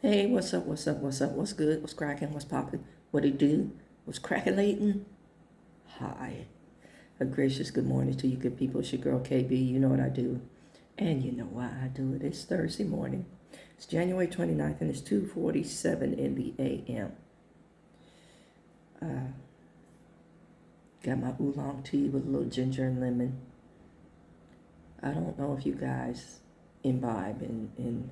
Hey, what's up, what's up, what's up, what's good, what's cracking, what's popping, what it do, what's cracking? Hi. A gracious good morning to you good people. It's your girl KB. You know what I do. And you know why I do it. It's Thursday morning. It's January 29th and it's 2:47 in the AM. Got my oolong tea with a little ginger and lemon. I don't know if you guys imbibe in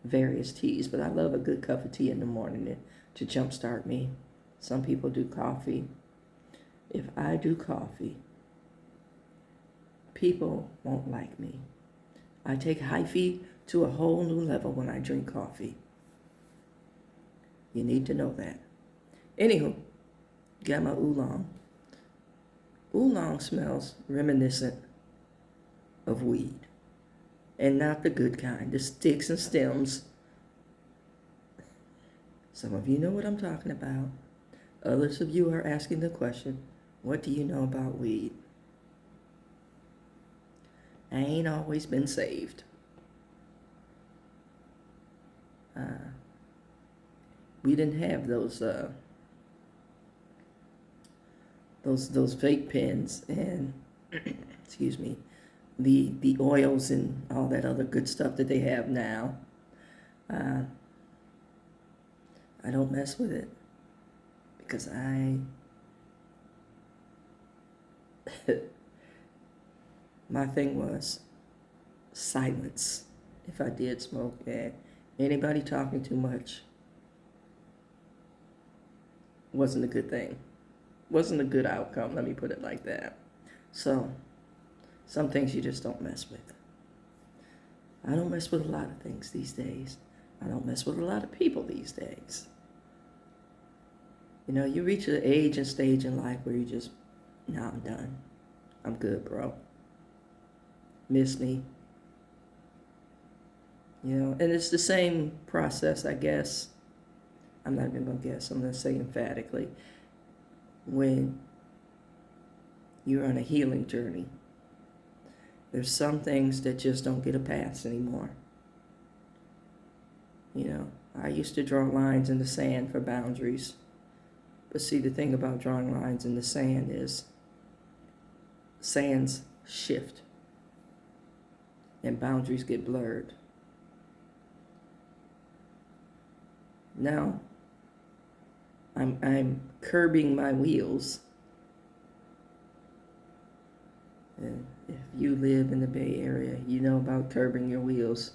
various teas, but I love a good cup of tea in the morning to jumpstart me. Some people do coffee. If I do coffee, people won't like me. I take hyphy to a whole new level when I drink coffee. You need to know that. Anywho, got my oolong. Oolong smells reminiscent of weed. And not the good kind, the sticks and stems. Some of you know what I'm talking about. Others of you are asking the question, what do you know about weed? I ain't always been saved. We didn't have those vape pens and excuse me, the oils and all that other good stuff that they have now. I don't mess with it because my thing was silence if I did smoke. And anybody talking too much wasn't a good thing. Wasn't a good outcome, let me put it like that. So, some things you just don't mess with. I don't mess with a lot of things these days. I don't mess with a lot of people these days. You know, you reach an age and stage in life where you just, nah, I'm done. I'm good, bro. Miss me. You know, and it's the same process, I guess. I'm not even going to guess. I'm going to say emphatically. When you're on a healing journey, there's some things that just don't get a pass anymore. You know, I used to draw lines in the sand for boundaries. But see, the thing about drawing lines in the sand is sands shift and boundaries get blurred. Now, I'm curbing my wheels. And if you live in the Bay Area, you know about curbing your wheels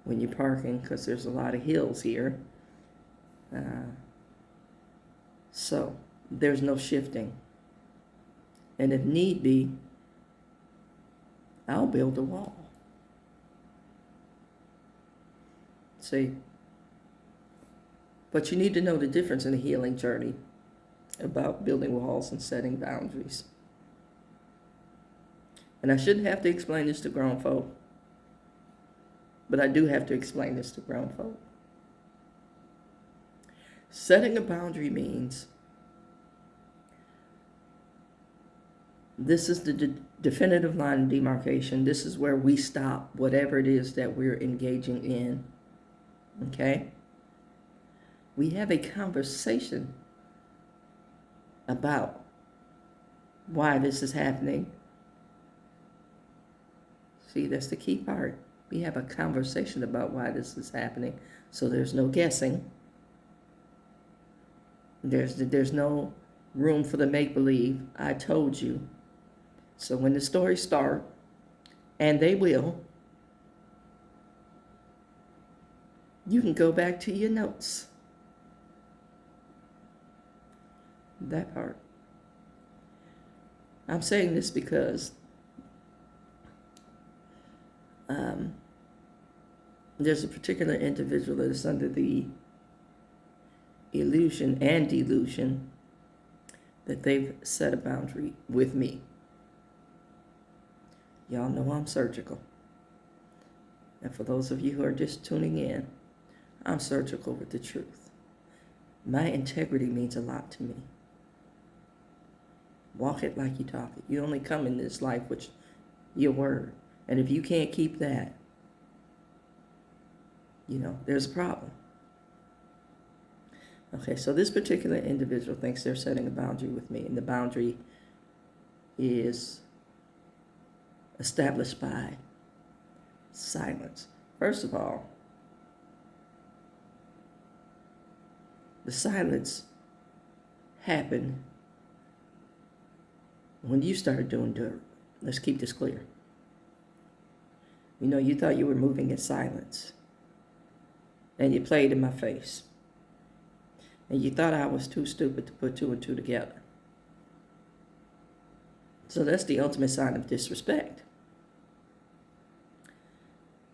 when you're parking because there's a lot of hills here. So there's no shifting. And if need be, I'll build a wall. See? But you need to know the difference in a healing journey about building walls and setting boundaries. And I shouldn't have to explain this to grown folk, but I do have to explain this to grown folk. Setting a boundary means this is the definitive line of demarcation. This is where we stop whatever it is that we're engaging in. Okay? We have a conversation about why this is happening. See, that's the key part. We have a conversation about why this is happening. So there's no guessing. There's no room for the make-believe. I told you. So when the stories start, and they will, you can go back to your notes. That part. I'm saying this because there's a particular individual that is under the illusion and delusion that they've set a boundary with me. Y'all know I'm surgical. And for those of you who are just tuning in, I'm surgical with the truth. My integrity means a lot to me. Walk it like you talk it. You only come in this life with your word. And if you can't keep that, you know, there's a problem. Okay, so this particular individual thinks they're setting a boundary with me, and the boundary is established by silence. First of all, the silence happened when you started doing dirt. Let's keep this clear. You know, you thought you were moving in silence, and you played in my face, and you thought I was too stupid to put two and two together. So that's the ultimate sign of disrespect.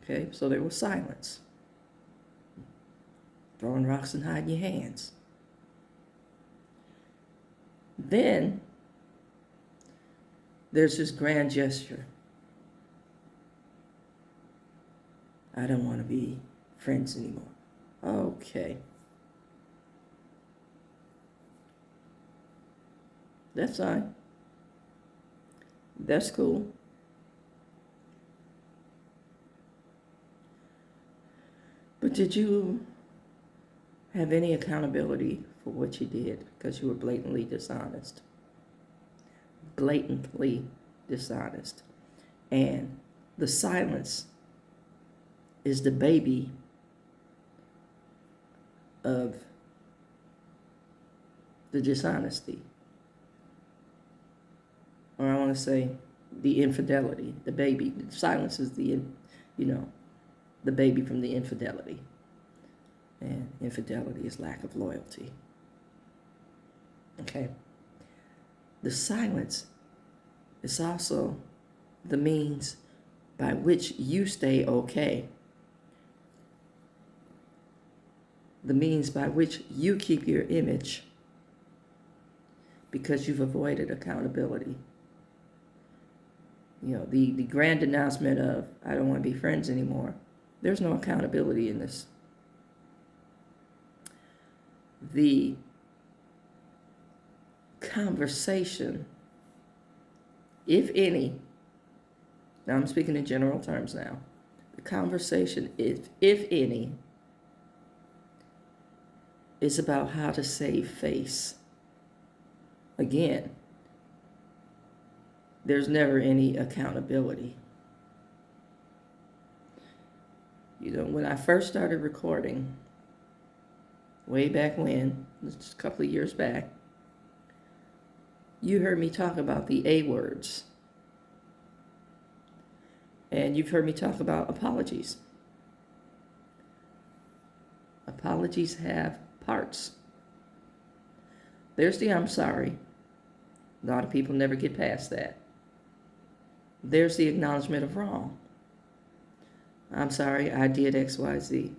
Okay, so there was silence. Throwing rocks and hiding your hands. Then there's this grand gesture. I don't want to be friends anymore. Okay. That's fine. That's cool. But did you have any accountability for what you did? Because you were blatantly dishonest. Blatantly dishonest. And the silence is the baby of the dishonesty. Or I want to say the infidelity, the baby. The silence is the baby from the infidelity. And infidelity is lack of loyalty. Okay? The silence is also the means by which you stay okay. The means by which you keep your image because you've avoided accountability. You know, the grand announcement of, I don't want to be friends anymore. There's no accountability in this. The conversation, if any, now I'm speaking in general terms now, the conversation, if any, is about how to save face. Again, there's never any accountability. You know, when I first started recording, way back when, just a couple of years back, you heard me talk about the A words. And you've heard me talk about apologies. Apologies have parts. There's the I'm sorry. A lot of people never get past that. There's the acknowledgement of wrong. I'm sorry, I did X, Y, Z.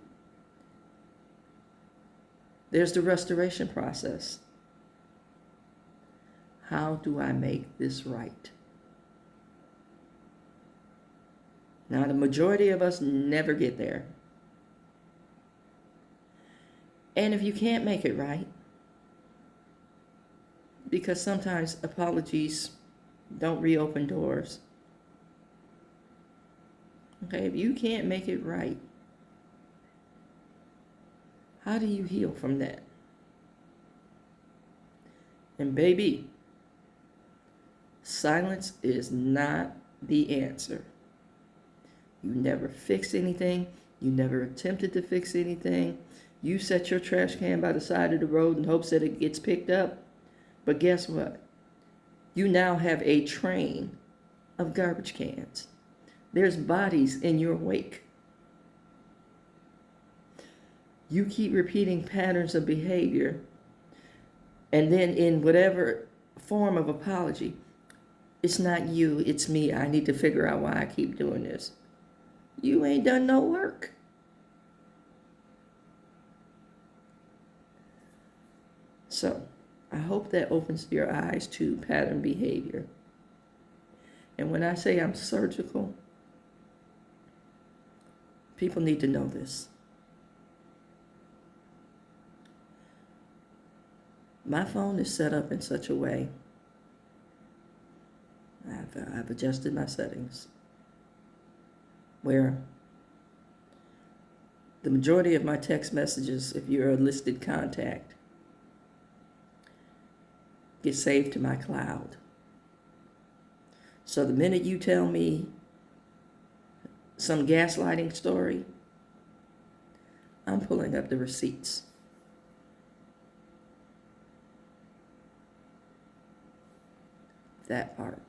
There's the restoration process. How do I make this right? Now, the majority of us never get there. And if you can't make it right, because sometimes apologies don't reopen doors. Okay, if you can't make it right, how do you heal from that? And baby, silence is not the answer. You never fix anything. You never attempted to fix anything. You set your trash can by the side of the road in hopes that it gets picked up. But guess what? You now have a train of garbage cans. There's bodies in your wake. You keep repeating patterns of behavior, and then in whatever form of apology, it's not you, it's me. I need to figure out why I keep doing this. You ain't done no work. So, I hope that opens your eyes to pattern behavior. And when I say I'm surgical, people need to know this. My phone is set up in such a way, I've adjusted my settings, where the majority of my text messages, if you're a listed contact, get saved to my cloud. So the minute you tell me some gaslighting story, I'm pulling up the receipts. That part.